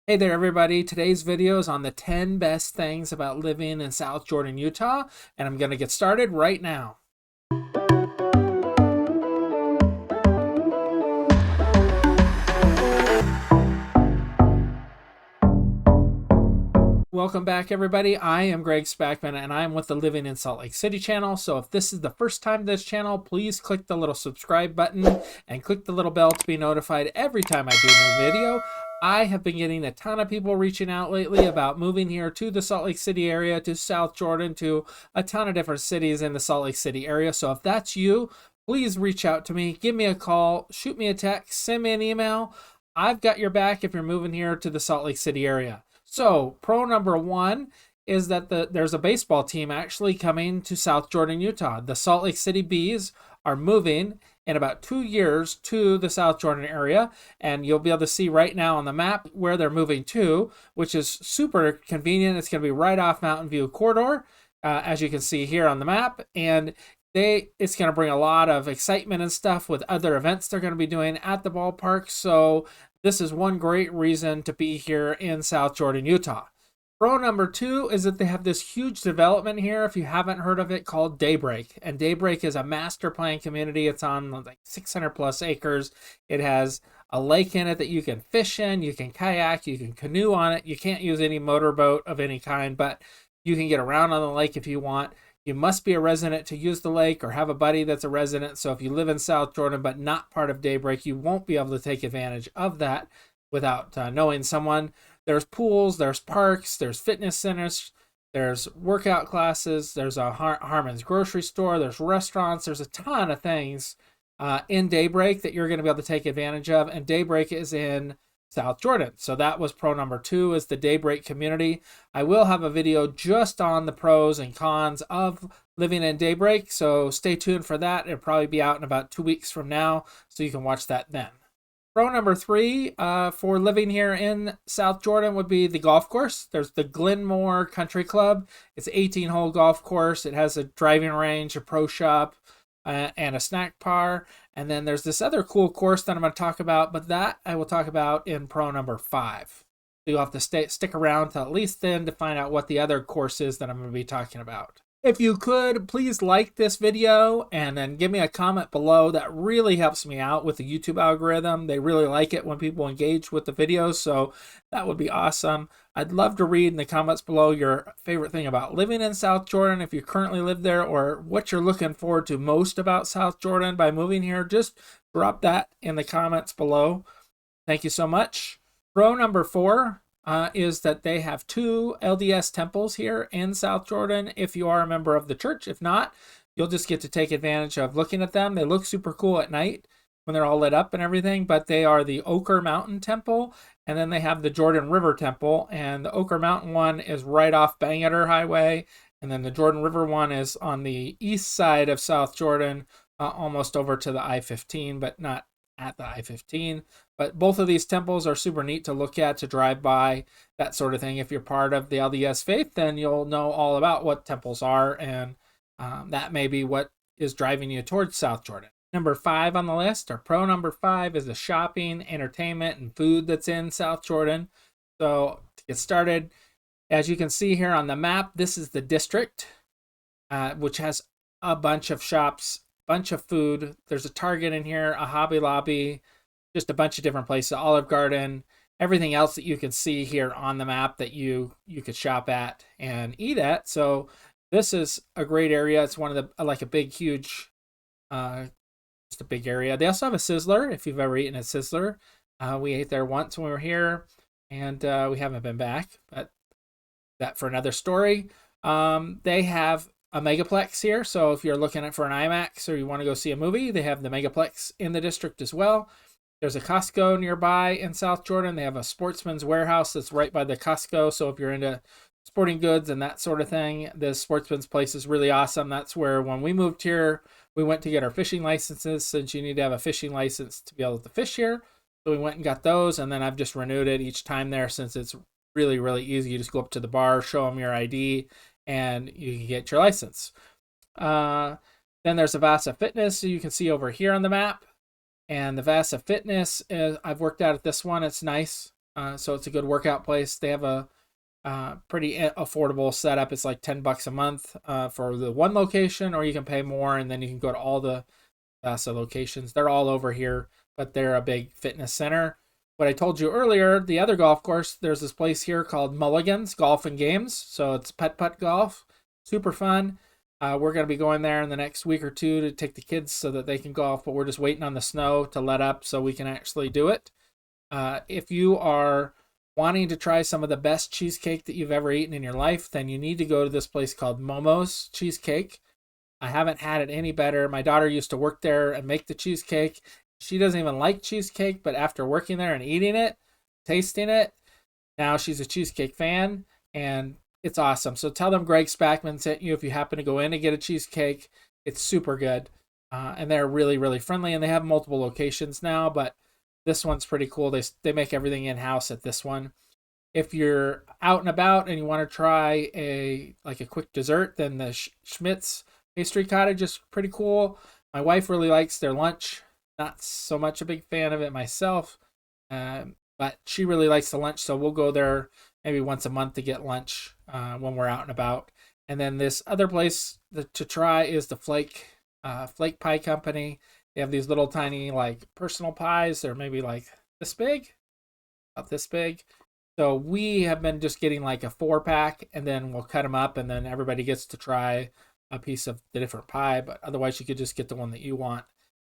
Hey there, everybody. Today's video is on the 10 best things about living in South Jordan, Utah, and I'm going to get started right now. Welcome back, everybody. I am Greg Spackman, and I'm with the Living in Salt Lake City channel. So if this is the first time to this channel, please click the little subscribe button and click the little bell to be notified every time I do a new video. I have been getting a ton of people reaching out lately about moving here to the Salt Lake City area, to South Jordan, to a ton of different cities in the Salt Lake City area. So if that's you, please reach out to me, give me a call, shoot me a text, send me an email. I've got your back if you're moving here to the Salt Lake City area. So pro number one is that there's a baseball team actually coming to South Jordan, Utah. The Salt Lake City Bees are moving in about 2 years to the South Jordan area, and you'll be able to see right now on the map where they're moving to, which is super convenient. It's going to be right off Mountain View Corridor, as you can see here on the map, and it's going to bring a lot of excitement and stuff with other events they're going to be doing at the ballpark. So this is one great reason to be here in South Jordan, Utah. Pro number two is that they have this huge development here, if you haven't heard of it, called Daybreak. And Daybreak is a master plan community. It's on like 600 plus acres. It has a lake in it that you can fish in, you can kayak, you can canoe on it. You can't use any motorboat of any kind, but you can get around on the lake if you want. You must be a resident to use the lake or have a buddy that's a resident. So if you live in South Jordan but not part of Daybreak, you won't be able to take advantage of that without knowing someone. There's pools, there's parks, there's fitness centers, there's workout classes, there's a Harmon's grocery store, there's restaurants, there's a ton of things in Daybreak that you're going to be able to take advantage of. And Daybreak is in South Jordan. So that was pro number two, is the Daybreak community. I will have a video just on the pros and cons of living in Daybreak, so stay tuned for that. It'll probably be out in about 2 weeks from now, so you can watch that then. Pro number three for living here in South Jordan would be the golf course. There's the Glenmore Country Club. It's an 18-hole golf course. It has a driving range, a pro shop, and a snack bar. And then there's this other cool course that I'm going to talk about, but that I will talk about in pro number five. So you'll have to stick around till at least then to find out what the other course is that I'm going to be talking about. If you could, please like this video and then give me a comment below. That really helps me out with the YouTube algorithm. They really like it when people engage with the videos, so that would be awesome. I'd love to read in the comments below your favorite thing about living in South Jordan, if you currently live there, or what you're looking forward to most about South Jordan by moving here. Just drop that in the comments below. Thank you so much. Pro number four is that they have 2 LDS temples here in South Jordan if you are a member of the church. If not, you'll just get to take advantage of looking at them. They look super cool at night when they're all lit up and everything, but they are the Ochre Mountain Temple, and then they have the Jordan River Temple, and the Ochre Mountain one is right off Bangerter Highway, and then the Jordan River one is on the east side of South Jordan, almost over to the I-15, but not at the I-15. But both of these temples are super neat to look at, to drive by, that sort of thing. If you're part of the LDS faith, then you'll know all about what temples are, and that may be what is driving you towards South Jordan. Number five on the list, or pro number five, is the shopping, entertainment, and food that's in South Jordan. So to get started, as you can see here on the map, this is the district, which has a bunch of shops, bunch of food. There's a Target in here, a Hobby Lobby, just a bunch of different places, Olive Garden, everything else that you can see here on the map that you could shop at and eat at. So this is a great area. It's one of the, like a big, huge, just a big area. They also have a Sizzler, if you've ever eaten at Sizzler. We ate there once when we were here, and we haven't been back, but that for another story. They have a Megaplex here, so if you're looking for an IMAX or you want to go see a movie, they have the Megaplex in the district as well. There's a Costco nearby in South Jordan. They have a Sportsman's Warehouse that's right by the Costco, so if you're into sporting goods and that sort of thing, the Sportsman's place is really awesome. That's where, when we moved here, we went to get our fishing licenses, since you need to have a fishing license to be able to fish here. So we went and got those, and then I've just renewed it each time there, since it's really, really easy. You just go up to the bar, show them your ID, and you can get your license. Then there's a Vasa Fitness, so you can see over here on the map. And the Vasa Fitness, I've worked out at this one. It's nice. So it's a good workout place. They have a pretty affordable setup. It's like $10 a month for the one location, or you can pay more and then you can go to all the locations. They're all over here, but they're a big fitness center. What I told you earlier, the other golf course, there's this place here called Mulligan's Golf and Games. So it's putt golf, super fun. We're going to be going there in the next week or two to take the kids so that they can golf, but we're just waiting on the snow to let up so we can actually do it. If you are wanting to try some of the best cheesecake that you've ever eaten in your life, then you need to go to this place called Momo's Cheesecake. I haven't had it any better. My daughter used to work there and make the cheesecake. She doesn't even like cheesecake, but after working there and eating it, tasting it, now she's a cheesecake fan, and it's awesome. So tell them Greg Spackman sent you if you happen to go in and get a cheesecake. It's super good. And they're really, really friendly, and they have multiple locations now, but this one's pretty cool. They make everything in-house at this one. If you're out and about and you want to try a quick dessert, then the Schmidt's Pastry Cottage is pretty cool. My wife really likes their lunch. Not so much a big fan of it myself, but she really likes the lunch, so we'll go there maybe once a month to get lunch when we're out and about. And then this other place to try is the Flake Pie Company. They have these little tiny like personal pies. They're maybe like this big, about this big. So we have been just getting like a 4-pack, and then we'll cut them up, and then everybody gets to try a piece of the different pie. But otherwise, you could just get the one that you want,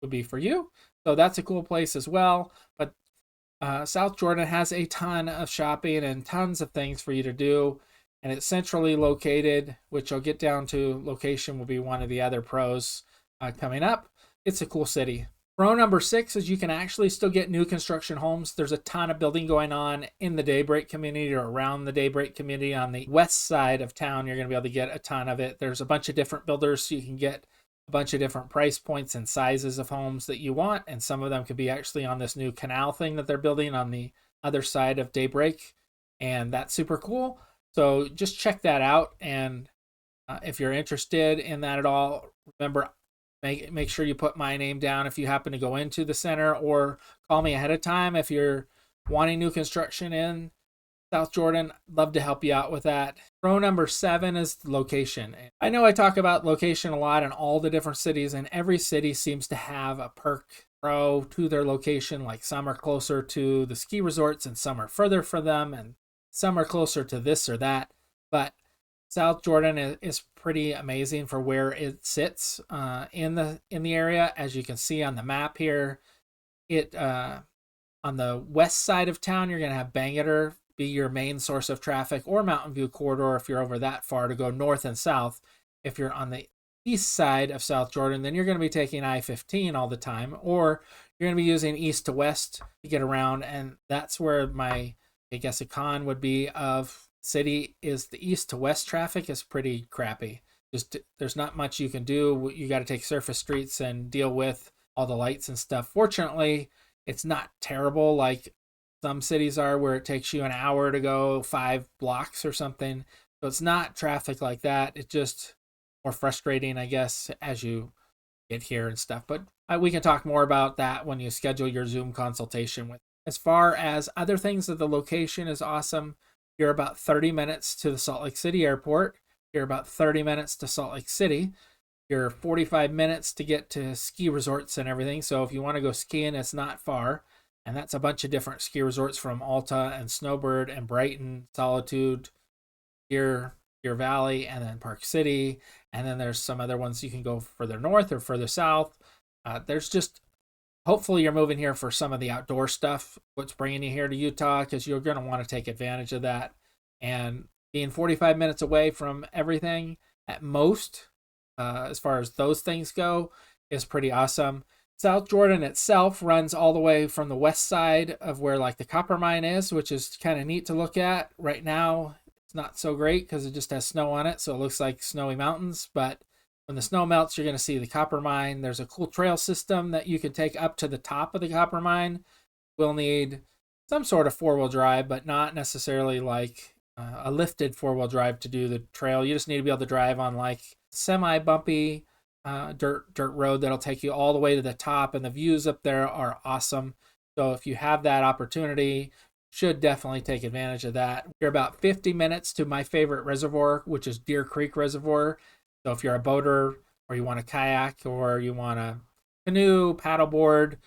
would be for you. So that's a cool place as well. But South Jordan has a ton of shopping and tons of things for you to do. And it's centrally located, which I'll get down to. Location will be one of the other pros coming up. It's a cool city. Pro number 6 is you can actually still get new construction homes. There's a ton of building going on in the Daybreak community or around the Daybreak community. On the west side of town, you're going to be able to get a ton of it. There's a bunch of different builders, so you can get a bunch of different price points and sizes of homes that you want. And some of them could be actually on this new canal thing that they're building on the other side of Daybreak. And that's super cool. So just check that out. And if you're interested in that at all, remember, make sure you put my name down if you happen to go into the center, or call me ahead of time if you're wanting new construction in South Jordan. Love to help you out with that. Pro number 7 is location. I know I talk about location a lot in all the different cities, and every city seems to have a perk pro to their location. Like some are closer to the ski resorts and some are further from them, and some are closer to this or that. But South Jordan is pretty amazing for where it sits in the area. As you can see on the map here, it on the west side of town, you're going to have Bangerter be your main source of traffic, or Mountain View Corridor if you're over that far to go north and south. If you're on the east side of South Jordan, then you're going to be taking I-15 all the time, or you're going to be using east to west to get around, and that's where my, I guess, a con would be of city is the east to west traffic is pretty crappy. Just there's not much you can do. You got to take surface streets and deal with all the lights and stuff. Fortunately, it's not terrible like some cities are where it takes you an hour to go 5 blocks or something. So it's not traffic like that. It's just more frustrating, I guess, as you get here and stuff. But we can talk more about that when you schedule your Zoom consultation with. As far as other things, that the location is awesome. You're about 30 minutes to the Salt Lake City airport. You're about 30 minutes to Salt Lake City. You're 45 minutes to get to ski resorts and everything. So if you want to go skiing, it's not far. And that's a bunch of different ski resorts from Alta and Snowbird and Brighton, Solitude, Deer Valley, and then Park City. And then there's some other ones you can go further north or further south. There's just, hopefully you're moving here for some of the outdoor stuff, what's bringing you here to Utah, because you're going to want to take advantage of that. And being 45 minutes away from everything at most, as far as those things go, is pretty awesome. South Jordan itself runs all the way from the west side of where like the copper mine is, which is kind of neat to look at. Right now, it's not so great because it just has snow on it, so it looks like snowy mountains. But when the snow melts, you're going to see the copper mine. There's a cool trail system that you can take up to the top of the copper mine. We'll need some sort of 4-wheel drive, but not necessarily like a lifted 4-wheel drive to do the trail. You just need to be able to drive on like semi-bumpy dirt road that'll take you all the way to the top, and the views up there are awesome. So if you have that opportunity, should definitely take advantage of that. You're about 50 minutes to my favorite reservoir, which is Deer Creek Reservoir. So if you're a boater or you want a kayak or you want a canoe, paddleboard,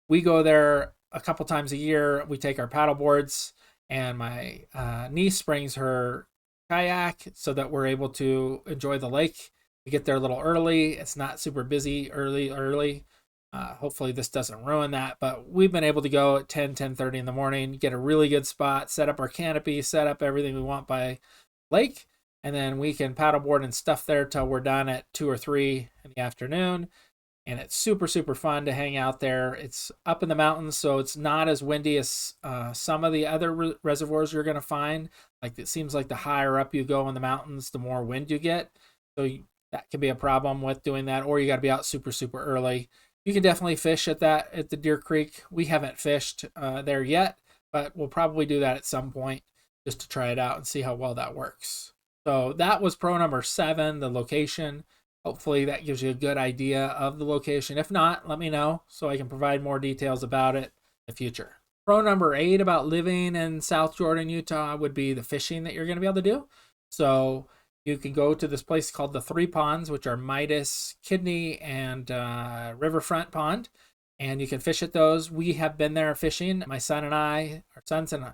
we go there a couple times a year. We take our paddleboards, and my niece brings her kayak so that we're able to enjoy the lake. We get there a little early. It's not super busy early. Hopefully this doesn't ruin that, but we've been able to go at 10:30 in the morning, get a really good spot, set up our canopy, set up everything we want by lake, and then we can paddleboard and stuff there till we're done at 2 or 3 in the afternoon. And it's super, super fun to hang out there. It's up in the mountains, so it's not as windy as some of the other reservoirs you're going to find. Like, it seems like the higher up you go in the mountains, the more wind you get. So that can be a problem with doing that, or you got to be out super, super early. You can definitely fish at the Deer Creek. We haven't fished there yet, but we'll probably do that at some point just to try it out and see how well that works. So that was pro number 7, the location. Hopefully that gives you a good idea of the location. If not, let me know so I can provide more details about it in the future. Pro number 8 about living in South Jordan, Utah would be the fishing that you're going to be able to do. So you can go to this place called the Three Ponds, which are Midas, Kidney, and Riverfront Pond. And you can fish at those. We have been there fishing. My son and I, our sons and I,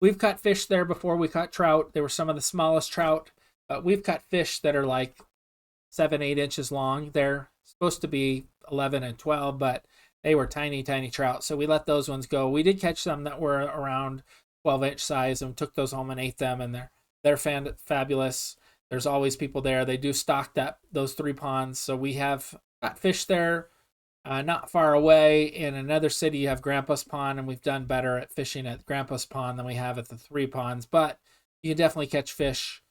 we've caught fish there before. We caught trout. They were some of the smallest trout. But we've caught fish that are like 7-8 inches long. They're supposed to be 11 and 12, but they were tiny trout, so we let those ones go. We did catch some that were around 12-inch size and took those home and ate them, and they're fabulous. There's always people there. They do stock those 3 ponds, so we have got fish there. Not far away in another city, you have Grandpa's Pond, and we've done better at fishing at Grandpa's Pond than we have at the 3 ponds, but you can definitely catch fish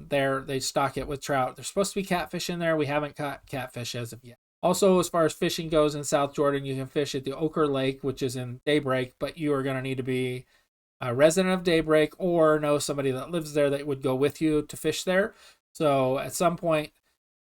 there. They stock it with trout. There's supposed to be catfish in there. We haven't caught catfish as of yet. Also, as far as fishing goes in South Jordan, you can fish at the Ochre Lake, which is in Daybreak, but you are going to need to be a resident of Daybreak or know somebody that lives there that would go with you to fish there. So at some point,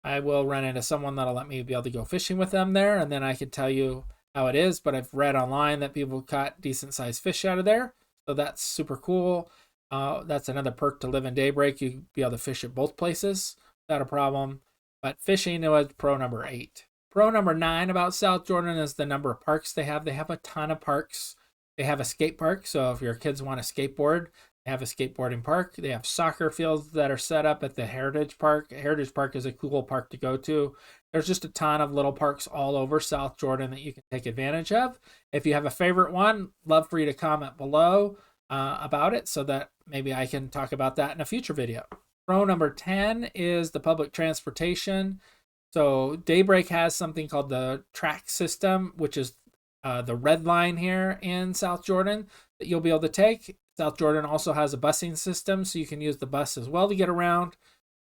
I will run into someone that'll let me be able to go fishing with them there, and then I can tell you how it is. But I've read online that people caught decent sized fish out of there, so that's super cool. That's another perk to live in Daybreak. You be able to fish at both places without a problem. But fishing was pro number 8. Pro number 9 about South Jordan is the number of parks they have. They have a ton of parks. They have a skate park, so if your kids want to skateboard, they have a skateboarding park. They have soccer fields that are set up at the Heritage Park. Heritage Park is a cool park to go to. There's just a ton of little parks all over South Jordan that you can take advantage of. If you have a favorite one, love for you to comment below about it so that maybe I can talk about that in a future video. Pro number 10 is the public transportation. So Daybreak has something called the track system, which is the red line here in South Jordan that you'll be able to take. South Jordan also has a busing system, so you can use the bus as well to get around.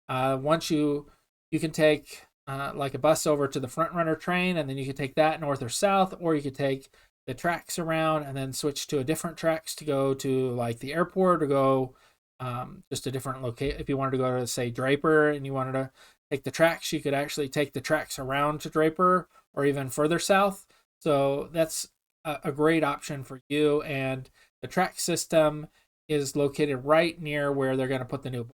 Once you can take like a bus over to the Front Runner train, and then you can take that north or south, or you could take the tracks around and then switch to a different tracks to go to like the airport or go just a different location. If you wanted to go to, say, Draper and you wanted to take the tracks, you could actually take the tracks around to Draper or even further south. So that's a great option for you. And the track system is located right near where they're going to put the new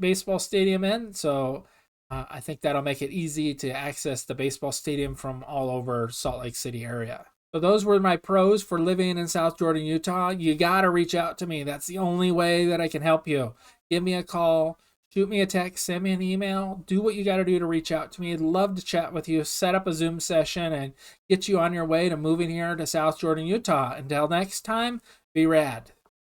baseball stadium in. So I think that'll make it easy to access the baseball stadium from all over Salt Lake City area. So those were my pros for living in South Jordan, Utah. You got to reach out to me. That's the only way that I can help you. Give me a call, shoot me a text, send me an email. Do what you got to do to reach out to me. I'd love to chat with you, set up a Zoom session, and get you on your way to moving here to South Jordan, Utah. Until next time, be rad.